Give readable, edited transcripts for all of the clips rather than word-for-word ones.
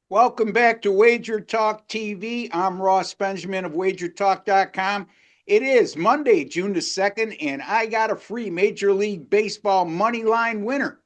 Welcome back to Wager Talk TV. I'm Ross Benjamin of WagerTalk.com. It is Monday, June the 2nd, and I got a free Major League Baseball money line winner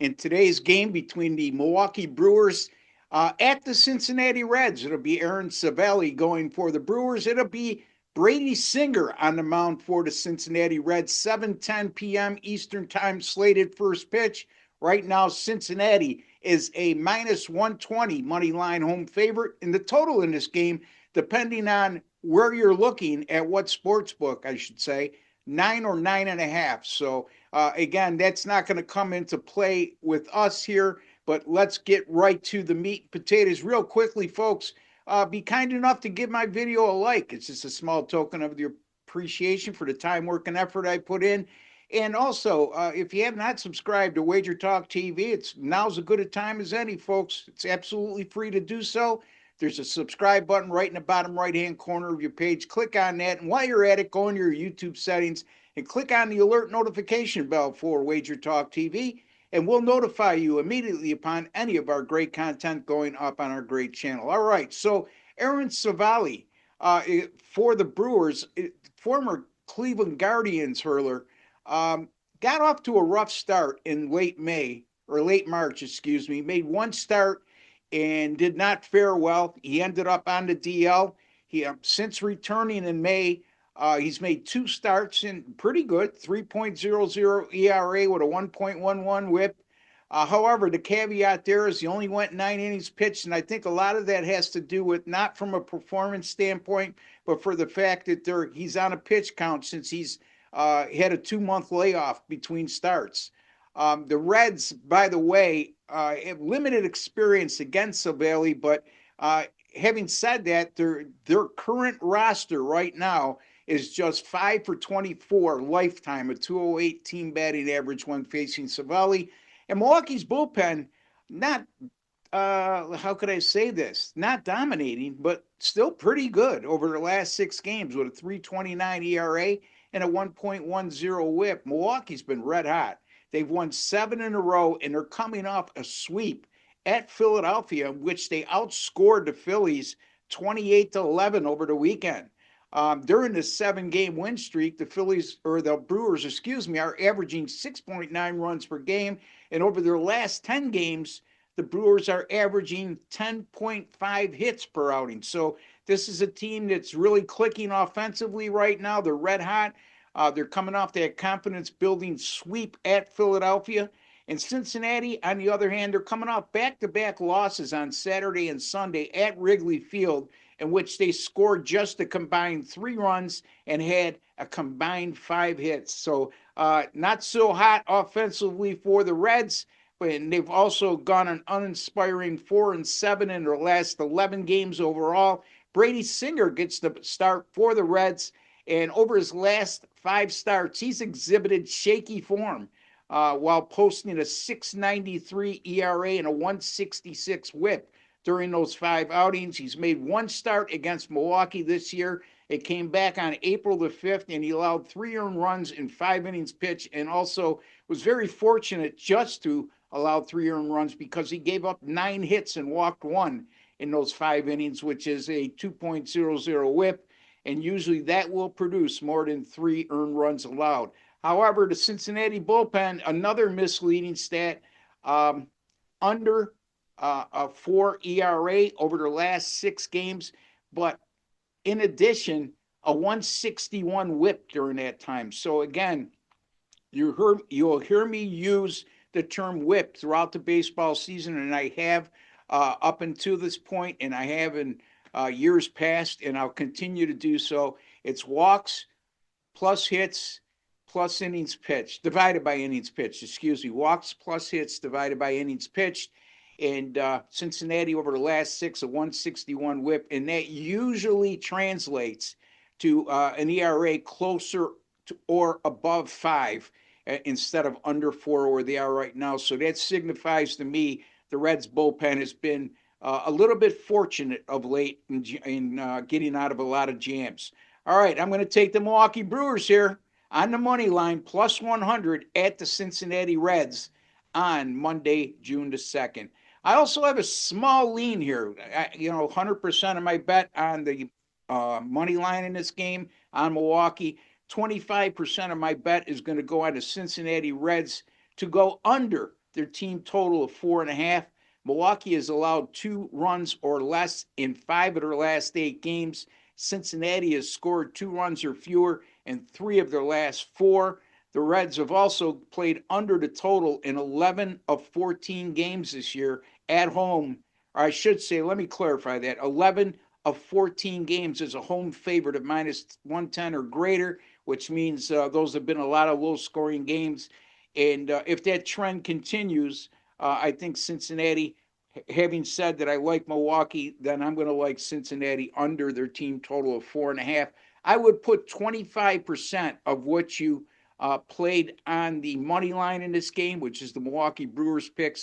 in today's game between the Milwaukee Brewers at the Cincinnati Reds. It'll be Aaron Savelli going for the Brewers. It'll be Brady Singer on the mound for the Cincinnati Reds. 7:10 p.m. Eastern Time slated first pitch. Right now, Cincinnati is a minus 120 money line home favorite. And the total in this game, depending on where you're looking at what sports book, I should say, 9 or 9.5. So again, that's not going to come into play with us here, but let's get right to the meat and potatoes real quickly, folks. Be kind enough to give my video a like. It's just a small token of the appreciation for the time, work, and effort I put in. And also, if you have not subscribed to Wager Talk TV, it's now's as good a time as any, folks. It's absolutely free to do so. There's a subscribe button right in the bottom right-hand corner of your page. Click on that, and while you're at it, go into your YouTube settings and click on the alert notification bell for Wager Talk TV, and we'll notify you immediately upon any of our great content going up on our great channel. All right, so Aaron Savelli for the Brewers, former Cleveland Guardians hurler, got off to a rough start in late May or late March, excuse me. Made one start and did not fare well. He ended up on the DL. He since returning in May, he's made two starts and pretty good, 3.00 ERA with a 1.11 WHIP. However, the caveat there is he only went 9 innings pitched, and I think a lot of that has to do with not from a performance standpoint, but for the fact that he's on a pitch count since he's had a 2 month layoff between starts. The Reds, by the way, have limited experience against Savelli, but having said that, their current roster right now is just 5 for 24 lifetime, a 208 team batting average when facing Savelli. And Milwaukee's bullpen, not how could I say this? Not dominating, but still pretty good over the last 6 games with a 3.29 ERA and a 1.10 WHIP. Milwaukee's been red hot. They've won 7 in a row, and they're coming off a sweep at Philadelphia, in which they outscored the Phillies 28-11 over the weekend. During the 7 game win streak, the Brewers, excuse me, are averaging 6.9 runs per game. And over their last 10 games, the Brewers are averaging 10.5 hits per outing. So this is a team that's really clicking offensively right now. They're red hot. They're coming off that confidence building sweep at Philadelphia. And Cincinnati, on the other hand, they're coming off back to back losses on Saturday and Sunday at Wrigley Field, in which they scored just a combined 3 runs and had a combined 5 hits. So not so hot offensively for the Reds, but they've also gone an uninspiring 4-7 in their last 11 games overall. Brady Singer gets the start for the Reds, and over his last 5 starts, he's exhibited shaky form while posting a 6.93 ERA and a 1.66 WHIP during those 5 outings. He's made one start against Milwaukee this year. It came back on April the 5th, and he allowed 3 earned runs in 5 innings pitched, and also was very fortunate just to allow 3 earned runs because he gave up 9 hits and walked one in those 5 innings, which is a 2.00 WHIP, and usually that will produce more than 3 earned runs allowed. However, the Cincinnati bullpen, another misleading stat, under a 4 ERA over their last 6 games, but in addition, a 161 WHIP during that time. So again, you'll hear me use the term WHIP throughout the baseball season, and I have up until this point, and I have in years past, and I'll continue to do so. It's walks plus hits plus innings pitched, divided by innings pitched, excuse me. Walks plus hits divided by innings pitched. And Cincinnati over the last 6, a 161 WHIP, and that usually translates to an ERA closer to or above 5 instead of under 4 where they are right now. So that signifies to me the Reds bullpen has been a little bit fortunate of late in getting out of a lot of jams. All right, I'm going to take the Milwaukee Brewers here on the money line, plus 100 at the Cincinnati Reds on Monday, June the 2nd. I also have a small lean here. 100% of my bet on the money line in this game on Milwaukee. 25% of my bet is going to go on the Cincinnati Reds to go under their team total of 4.5. Milwaukee has allowed 2 runs or less in 5 of their last 8 games. Cincinnati has scored 2 runs or fewer in 3 of their last 4. The Reds have also played under the total in 11 of 14 games this year at home. Or I should say, let me clarify that. 11 of 14 games is a home favorite of minus 110 or greater, which means those have been a lot of low scoring games. And if that trend continues, I think Cincinnati, having said that I like Milwaukee, then I'm going to like Cincinnati under their team total of 4.5. I would put 25% of what you played on the money line in this game, which is the Milwaukee Brewers pick,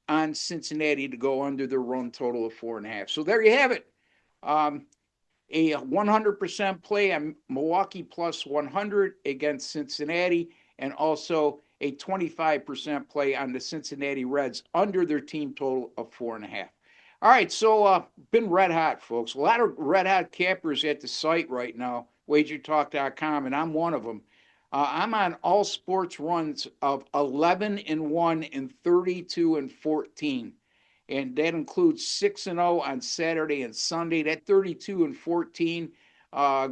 on Cincinnati to go under their run total of 4.5. So there you have it. A 100% play on Milwaukee plus 100 against Cincinnati, and also a 25% play on the Cincinnati Reds under their team total of 4.5. All right, so been red hot, folks. A lot of red hot cappers at the site right now, wagertalk.com, and I'm one of them. I'm on all sports runs of 11-1 and 32-14. And that includes 6-0 on Saturday and Sunday. That 32-14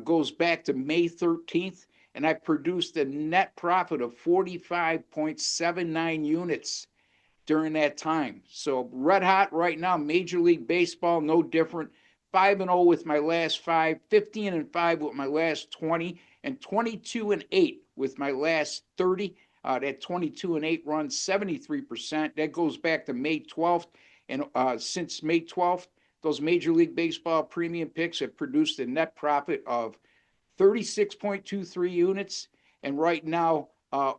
goes back to May 13th, and I produced a net profit of 45.79 units during that time. So red hot right now. Major League Baseball, no different. 5-0 with my last 5, 15-5 with my last 20, and 22-8 with my last 30. That 22-8 run, 73%. That goes back to May 12th. And since May 12th, those Major League Baseball premium picks have produced a net profit of 36.23 units. And right now,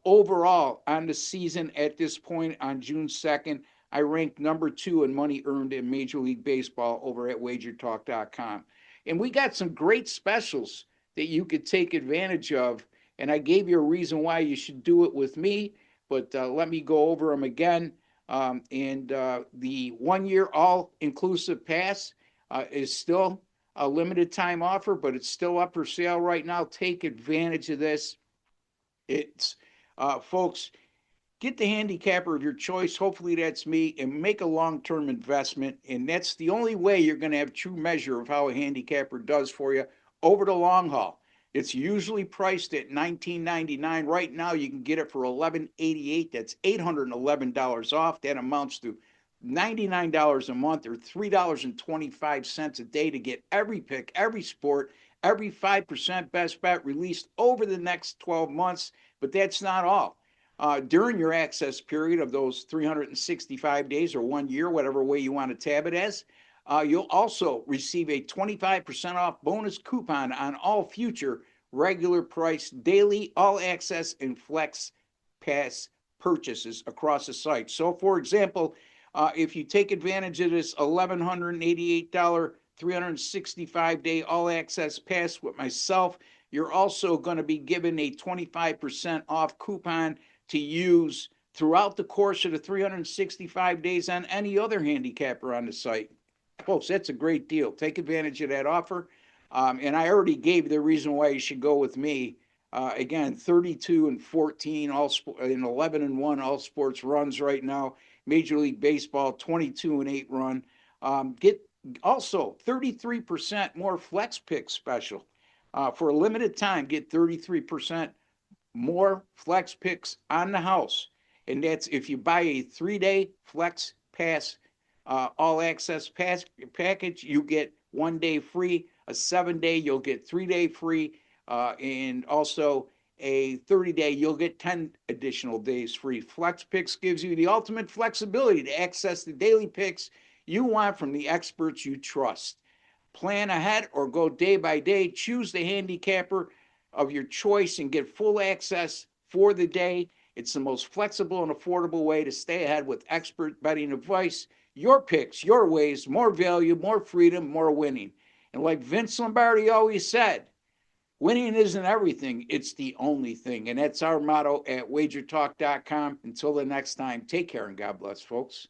overall on the season at this point on June 2nd, I ranked number 2 in money earned in Major League Baseball over at wagertalk.com. And we got some great specials that you could take advantage of. And I gave you a reason why you should do it with me, but let me go over them again. The 1-year all-inclusive pass is still a limited time offer, but it's still up for sale right now. Take advantage of this. It's folks, get the handicapper of your choice. Hopefully that's me, and make a long-term investment. And that's the only way you're going to have true measure of how a handicapper does for you over the long haul. It's usually priced at $19.99. Right now, you can get it for $11.88. That's $811 off. That amounts to $99 a month, or $3.25 a day to get every pick, every sport, every 5% best bet released over the next 12 months. But that's not all. During your access period of those 365 days or 1 year, whatever way you want to tab it as, you'll also receive a 25% off bonus coupon on all future regular price daily all access and flex pass purchases across the site. So for example, if you take advantage of this $1,188 365-day all access pass with myself, you're also going to be given a 25% off coupon to use throughout the course of the 365 days on any other handicapper on the site. Folks, that's a great deal. Take advantage of that offer. And I already gave the reason why you should go with me. Again, 32-14, and 11-1 all sports runs right now. Major League Baseball, 22-8 run. Get also 33% more flex pick special. For a limited time, get 33% more flex picks on the house. And that's if you buy a 3-day flex pass all access package, you get 1 day free. A 7-day, you'll get 3-day free. And also a 30-day, you'll get 10 additional days free. Flex Picks gives you the ultimate flexibility to access the daily picks you want from the experts you trust. Plan ahead or go day by day. Choose the handicapper of your choice and get full access for the day. It's the most flexible and affordable way to stay ahead with expert betting advice. Your picks, your ways, more value, more freedom, more winning. And like Vince Lombardi always said, Winning isn't everything, it's the only thing. And that's our motto at wagertalk.com. Until the next time, take care and God bless, folks.